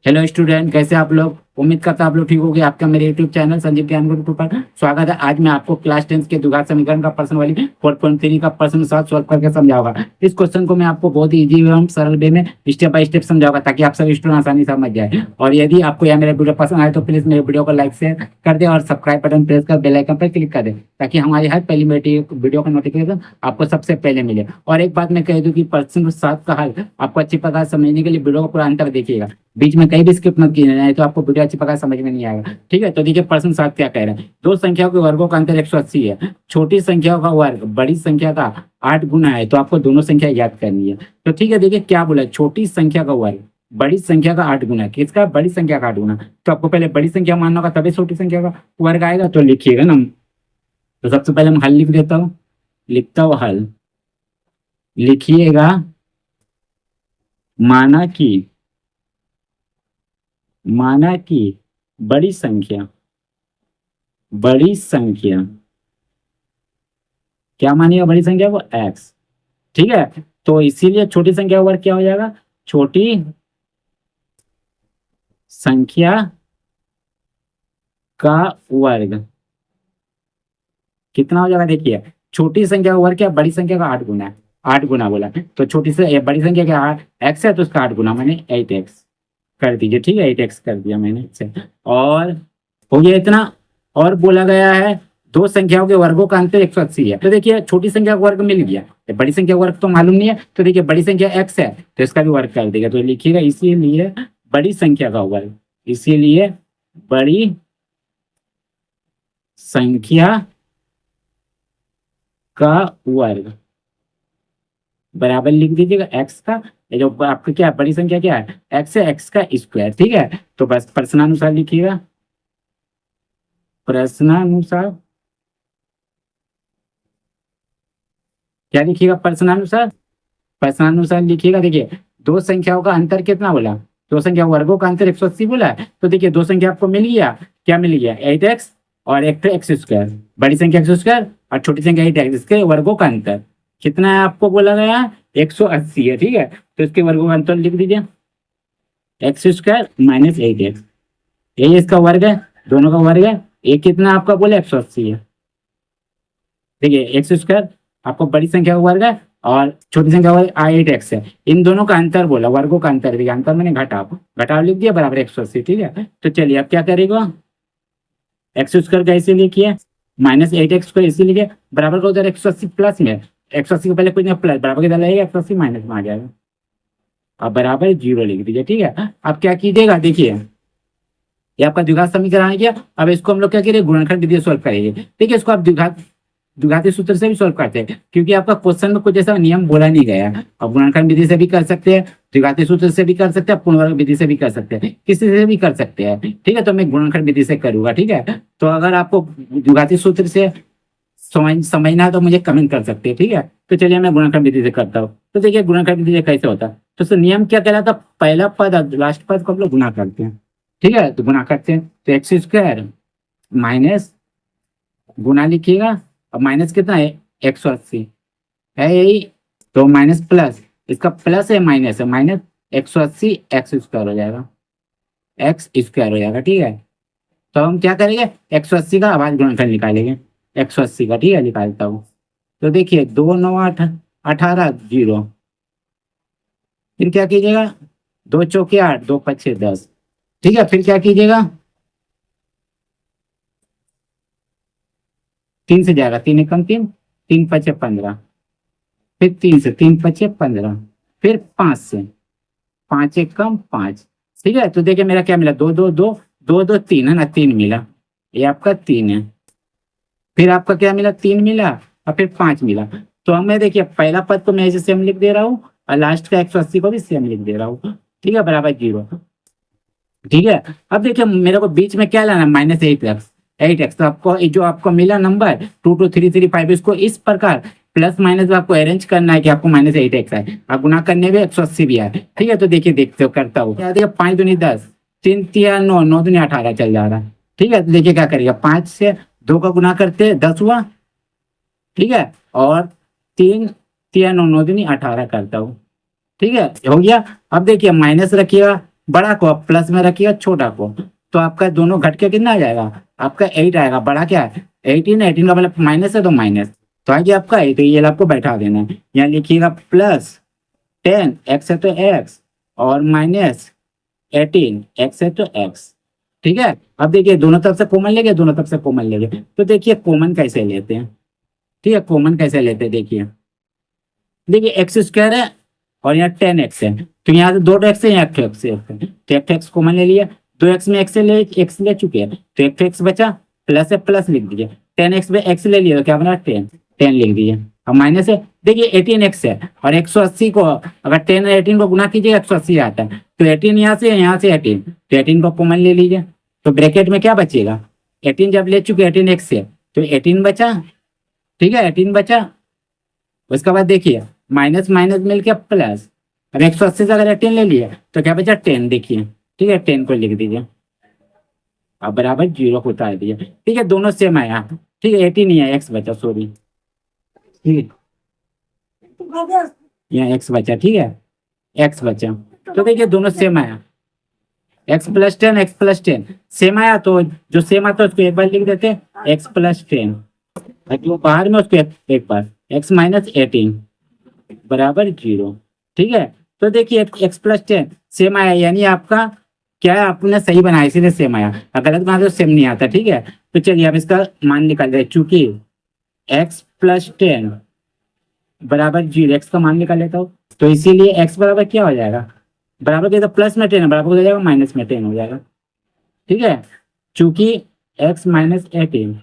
Hello student, कैसे आप लोग। उम्मीद करता आप लोग ठीक होगे। आपका मेरे यूट्यूब चैनल संजीव ज्ञान गुरु पर स्वागत है। आज मैं आपको क्लास 10 के द्विघात समीकरण का प्रश्न वाली 4.3 का प्रश्न 7 सॉल्व करके समझाऊंगा। इस क्वेश्चन को मैं आपको बहुत ही इजी एवं सरल वे में स्टेप बाय स्टेप समझाऊंगा ताकि आप सभी स्टूडेंट आसानी से समझ जाए। और यदि आपको यह मेरा वीडियो पसंद आए तो प्लीज मेरे वीडियो को लाइक शेयर कर दे और सब्सक्राइब बटन प्रेस कर बेल आइकन पर क्लिक कर दे ताकि हमारी हर पहली वीडियो का नोटिफिकेशन आपको सबसे पहले मिले। और एक बात मैं कह दूं कि प्रश्न 7 का हल आपको अच्छी प्रकार समझने के लिए वीडियो को पूरा अंत तक देखिएगा। बीच में कहीं भी स्किप मत कीजिए, नहीं तो आपको वीडियो अच्छी प्रकार समझ में नहीं आएगा। ठीक है, तो देखिए प्रश्न 7 क्या कह रहा है। दो संख्याओं के वर्गों का अंतर 180 है। छोटी संख्याओं का वर्ग बड़ी संख्या का 8 गुना है, तो आपको दोनों संख्या याद करनी है। तो ठीक है, देखिए क्या बोला, छोटी संख्या का वर्ग बड़ी संख्या का 8 गुना है। किसका? बड़ी संख्या का 8 गुना। तो आपको पहले बड़ी संख्या मानना होगा तभी छोटी संख्या का वर्ग आएगा। तो लिखिएगा ना। तो सबसे पहले हम हल लिख देता हूँ, लिखता हूँ हल। लिखिएगा माना कि बड़ी संख्या क्या मानिएगा, बड़ी संख्या को x। ठीक है, तो इसीलिए छोटी संख्या का वर्ग क्या हो जाएगा, छोटी संख्या का वर्ग कितना हो जाएगा। देखिए छोटी संख्या का वर्ग क्या, बड़ी संख्या का 8 गुना है। 8 गुना बोला, तो छोटी से बड़ी संख्या क्या x है, तो उसका 8 गुना मैंने 8x कर दीजिए। ठीक है, 8x कर दिया मैंने से। और हो गया इतना। और बोला गया है दो संख्याओं के वर्गों का अंतर 180 है। तो देखिए छोटी संख्या का वर्ग मिल गया, बड़ी संख्या का वर्ग तो मालूम नहीं है। तो देखिए बड़ी संख्या x है तो इसका भी वर्ग कर देगा। तो लिखिएगा इसीलिए बड़ी संख्या का वर्ग, इसीलिए बड़ी संख्या का वर्ग बराबर लिख दीजिएगा x का। ये जो आपका क्या बड़ी संख्या क्या है, x है, x का स्क्वायर। ठीक है, तो बस प्रश्नानुसार लिखिएगा। प्रश्नानुसार क्या लिखिएगा, प्रश्नानुसार लिखिएगा। देखिए दो संख्याओं का अंतर कितना बोला, दो संख्या वर्गों का अंतर 180 बोला है। तो देखिए दो संख्या आपको मिल गया, क्या मिल गया, 8x और एक एक्स स्क्वायर। बड़ी संख्या x स्क्वायर और छोटी संख्या 8x, इसके वर्गों का अंतर कितना है आपको बोला गया, 180 है। ठीक है, तो इसके वर्गों का अंतर लिख दीजिए, एक्स स्क्वायर माइनस 8x। यही इसका वर्ग है, दोनों का वर्ग है। ये कितना आपका बोला, 180 है। देखिए एक्स स्क्वायर आपको बड़ी संख्या का वर्ग है और छोटी संख्या का वर्ग 8x है। इन दोनों का अंतर बोला, वर्गों का अंतर। देखिए अंतर मैंने घटाव लिख दिया बराबर 180। ठीक है, तो चलिए अब क्या करेगा, एक्स स्क्वायर का इसी लिखिए माइनस 8x को इसी लिखिए बराबर का उधर 180 प्लस में, 180 को पहले कुछ नहीं प्लस बराबर कितना लगेगा, 180 माइनस में आ जाएगा। अब बराबर 0 लिख दीजिए। ठीक है, अब क्या कीजिएगा, देखिए ये आपका द्विघात समीकरण आ गया। अब इसको हम लोग क्या करेंगे, गुणनखंड विधि से सॉल्व करेंगे। देखिए इसको आप द्विघाती सूत्र से भी सॉल्व करते हैं, क्योंकि आपका क्वेश्चन में कुछ ऐसा नियम बोला नहीं गया है। अब गुणनखंड विधि से भी कर सकते हैं, द्विघाती सूत्र से भी कर सकते हैं, पूर्णवर्ग विधि से भी कर सकते हैं, किसी से भी कर सकते हैं। ठीक है, तो मैं गुणनखंड विधि से करूंगा। ठीक है, तो अगर आपको द्विघाती सूत्र से समझना है तो मुझे कमेंट कर सकते हैं। ठीक है, तो चलिए मैं गुणनखंड विधि से करता हूँ। तो देखिए गुणनखंड विधि से कैसे होता है, तो उसका नियम क्या कहलाता, पहला पद और लास्ट पद को हम लोग गुना करते हैं। ठीक है, तो गुना करते हैं, तो एक्स स्क्वायर माइनस गुना लिखिएगा। अब माइनस कितना है, 180 है यही, तो माइनस प्लस, इसका प्लस है माइनस है, माइनस 180 एक्स स्क्वायर हो जाएगा, एक्स स्क्वायर हो जाएगा। ठीक है, तो हम क्या करेंगे, 180 का आवाज गुणनखंड निकालेंगे, 180 का। ठीक है, निकालता हूँ। तो देखिए 2 9 8 18 0। फिर क्या कीजिएगा, 2 चौके 8 2 पच्छे 10। ठीक है, फिर क्या कीजिएगा, 3 से जाएगा, 3 एकम 3, 3 पचे 15, फिर 3 से, 3 पचे 15, फिर 5 से, 5 एकम 5। ठीक है, तो देखिए मेरा क्या मिला, 2 2 2 2 2 3 है ना, 3 मिला, ये आपका 3 है। फिर आपका क्या मिला, 3 मिला और फिर 5 मिला। तो हमें देखिए पहला पद को मैं ऐसे सेम लिख दे रहा हूँ और लास्ट का 180 को भी सेम लिख दे रहा हूँ। ठीक है, बराबर 0। ठीक है, अब देखिए मेरे को बीच में क्या लाना, माइनस 8x। तो आपको जो आपको मिला नंबर 2 2 3 3 5, इसको इस प्रकार प्लस माइनस में आपको अरेंज करना है कि आपको माइनस 8x है और गुना करने में 180 भी है। ठीक है, तो देखिए देखते हो करता हूँ, क्या देखिए 5 दूनी 10, 3 तिया 9, 9 दूनी 18 चल जा रहा है। ठीक है, तो देखिए क्या करेगा, 5 से 2 का गुना करते 10 हुआ। ठीक है, और 3 तिया 9, 9 दूनी 18 करता हूँ। ठीक है, हो गया। अब देखिए माइनस रखिएगा, बड़ा को आप प्लस में रखिएगा छोटा को, तो आपका दोनों घट के कितना आ जाएगा, आपका 8 आएगा। बड़ा क्या है 18, 18 का मतलब माइनस है तो माइनस, तो आगे आपका 8, तो ये आपको बैठा देना है। यहाँ लिखिएगा प्लस 10 एक्स है तो एक्स, और माइनस 18 एक्स है तो एक्स। ठीक है, अब देखिए दोनों तरफ से कॉमन लेंगे, दोनों तरफ से कॉमन लेंगे, तो देखिए कॉमन कैसे लेते हैं। ठीक है, कॉमन कैसे लेते हैं देखिए, देखिए एक्स स्क्वायर है और यहाँ 10x है, तो यहाँ से 2x है, यहाँ x है, तो x कॉमन ले लिया, 2x में x ले चुके हैं, तो x बचा, प्लस है प्लस लिख दीजिए, 10x में x ले लिया तो क्या बना 10, 10 लिख दीजिए। अब माइनस है, देखिए 18x है और 180 को अगर 10 और 18 को गुना कीजिए 180 आता है, तो 18 यहाँ से 18, तो 18 को कॉमन ले लीजिए, तो ब्रैकेट में क्या बचेगा 18, जब ले चुके 18x से तो 18 बचा। ठीक है, 18 बचा, उसके बाद देखिए माइनस माइनस मिलके प्लस, अब 180 से अगर 18 ले लिया तो क्या बचा 10, देखिए। ठीक है, 10 को लिख दीजिए, अब बराबर 0 को उतार दीजिए। ठीक है, दोनों सेम आया। ठीक है, 18 ही है, एक्स बचा, सॉरी। ठीक है, यहाँ एक्स बचा, ठीक है एक्स बचा, तो देखिए दोनों सेम आया, x plus 10 x plus 10 same आया, तो जो सेम आता है उसको एक बार लिख देते हैं एक्स प्लस 10, जो बाहर में उसको एक बार एक्स माइनस 18 बराबर 0। ठीक है, तो देखिए एक्स प्लस 10 सेम आया, यानी आपका क्या है, आपने सही बनाया इसीलिए सेम आया, अगर गलत बनाते तो सेम नहीं आता। ठीक है, तो चलिए अब इसका मान निकाल रहे, चूंकि एक्स प्लस 10 बराबर 0, एक्स का मान निकाल लेता हूँ, तो इसीलिए एक्स बराबर क्या हो जाएगा, बराबर क्या, तो प्लस में 10 बराबर हो जाएगा माइनस में 10 हो जाएगा। ठीक है, चूंकि एक्स माइनस 18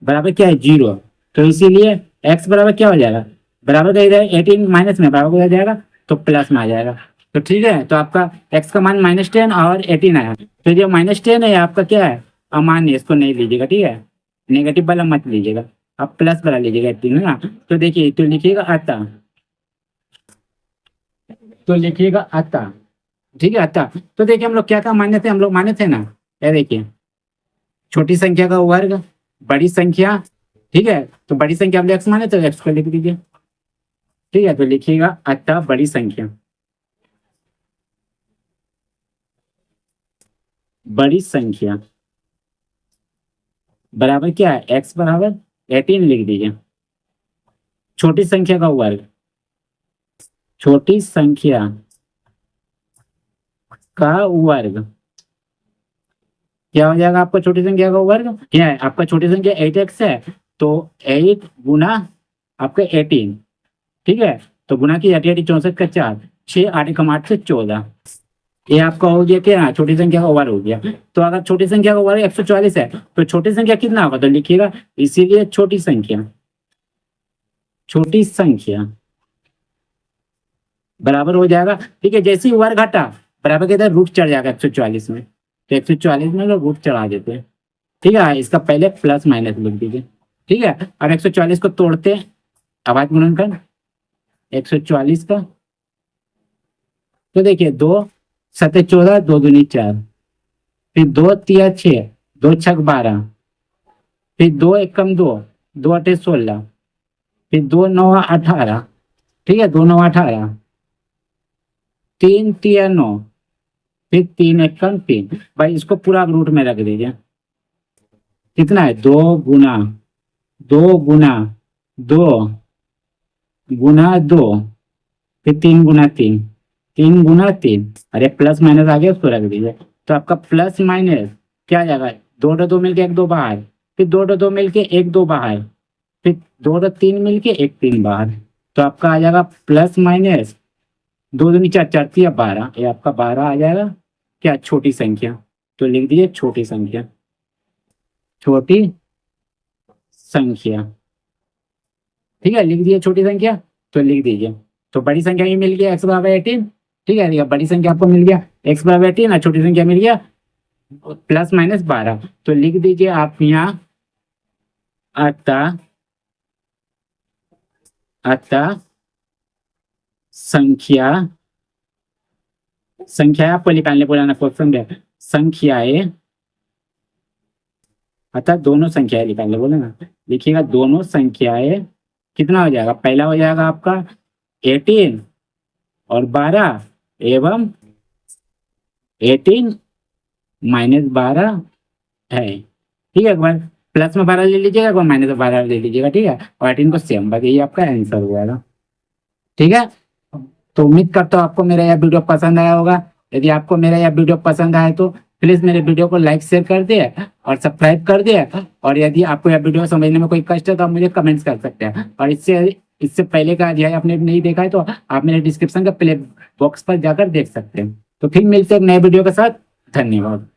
बराबर क्या है 0, तो इसीलिए एक्स बराबर क्या हो जाएगा, बराबर का इधर 18 माइनस में बराबर हो जाएगा तो प्लस में आ जाएगा। तो ठीक है, तो आपका एक्स का मान -10 और 18 आया, तो जो -10 है आपका क्या है अमान्य, इसको नहीं लीजिएगा। ठीक है, नेगेटिव वाला मत लीजिएगा, आप प्लस वाला लीजिएगा 18 है ना। तो देखिए, तो लिखिएगा अतः, तो लिखिएगा अतः। ठीक है, अतः, तो देखिए हम लोग क्या माने थे, हम लोग माने थे ना, ये देखिए छोटी संख्या का वर्ग बड़ी संख्या। ठीक है, तो बड़ी संख्या हम एक्स माने तो एक्स को लिख दीजिए। ठीक है, तो लिखिएगा अतः बड़ी संख्या, बड़ी संख्या बराबर क्या है, एक्स बराबर 18 लिख दीजिए। छोटी संख्या का वर्ग, छोटी संख्या का वर्ग क्या हो जाएगा आपका, छोटी संख्या का वर्ग क्या है आपका, छोटी संख्या 8x है, तो 8 गुना आपका 18। ठीक है, तो गुना की 8 64 का 4, 6 8 कम 8 से 14, ये आपका हो गया क्या, छोटी संख्या का वर्ग हो गया। तो अगर छोटी संख्या का वर्ग 144 है तो छोटी संख्या कितना होगा, तो लिखिएगा इसीलिए छोटी संख्या, छोटी संख्या बराबर हो जाएगा। ठीक है, जैसे ही वर्ग घटा बराबर के इधर रूट चढ़ जाएगा 144 में, तो 144 में लोग रूट चढ़ा देते हैं। ठीक है, इसका पहले प्लस माइनस लिख दीजिए। ठीक है, अब 144 को तोड़ते हैं, आवाज गुणनखंड 144 का, तो देखिए 2 7 14 2 दूनी 4, फिर 2 3 6 2 6 12, फिर 2 1 2 2 8 16, फिर 2 9 18। ठीक है, 2 9 18, 3 3 9, फिर 3 1 3। भाई इसको पूरा रूट में रख दीजिए, कितना है 2 गुना 2 गुना 2 गुना 2, फिर 3 गुना 3, 3 गुना 3, अरे प्लस माइनस आ गया उसको रख दीजिए। तो आपका प्लस माइनस क्या आ जाएगा, 2 2 मिलके 1 2 बाहर, फिर 2 2 मिलके 1 2 बाहर, फिर 2 2 3 मिलके 1 3 बाहर, तो आपका आ जाएगा प्लस माइनस 2 2 4 4 3 12, ये आपका 12 आ जाएगा क्या, छोटी संख्या। तो लिख दीजिए छोटी संख्या, छोटी संख्या। ठीक है, लिख दिए छोटी संख्या, तो लिख दीजिए, तो बड़ी संख्या ही मिल गया एक्स बराबर 18। ठीक है, बड़ी संख्या आपको मिल गया एक्स बराबर 18 और छोटी संख्या मिल गया प्लस माइनस 12, तो लिख दीजिए आप यहाँ अतः, अतः संख्या, संख्या आपको निकालने पुराना क्वेश्चन है, संख्याएं, अतः दोनों संख्याएं निकालने बोले ना, लिखिएगा दोनों संख्याएं, कितना हो जाएगा, पहला हो जाएगा आपका 18 और 12 एवं 18 माइनस 12 है, ठीक है। एक बार प्लस में 12 ले लीजिएगा, एक बार माइनस में 12 ले लीजिएगा, ठीक है। और 18 को सेम, बस यही आपका आंसर हुआ था, ठीक है। तो उम्मीद करता हूँ आपको मेरा यह वीडियो पसंद आया होगा। यदि आपको मेरा यह वीडियो पसंद आए तो प्लीज मेरे वीडियो को लाइक शेयर कर दिए और सब्सक्राइब कर दिए। और यदि आपको यह वीडियो समझने में कोई कष्ट है तो आप मुझे कमेंट्स कर सकते हैं। और इससे पहले का अध्याय आपने नहीं देखा है तो आप मेरे डिस्क्रिप्शन का प्ले बॉक्स पर जाकर देख सकते हैं। तो फिर मिलते हैं एक नए वीडियो के साथ। धन्यवाद।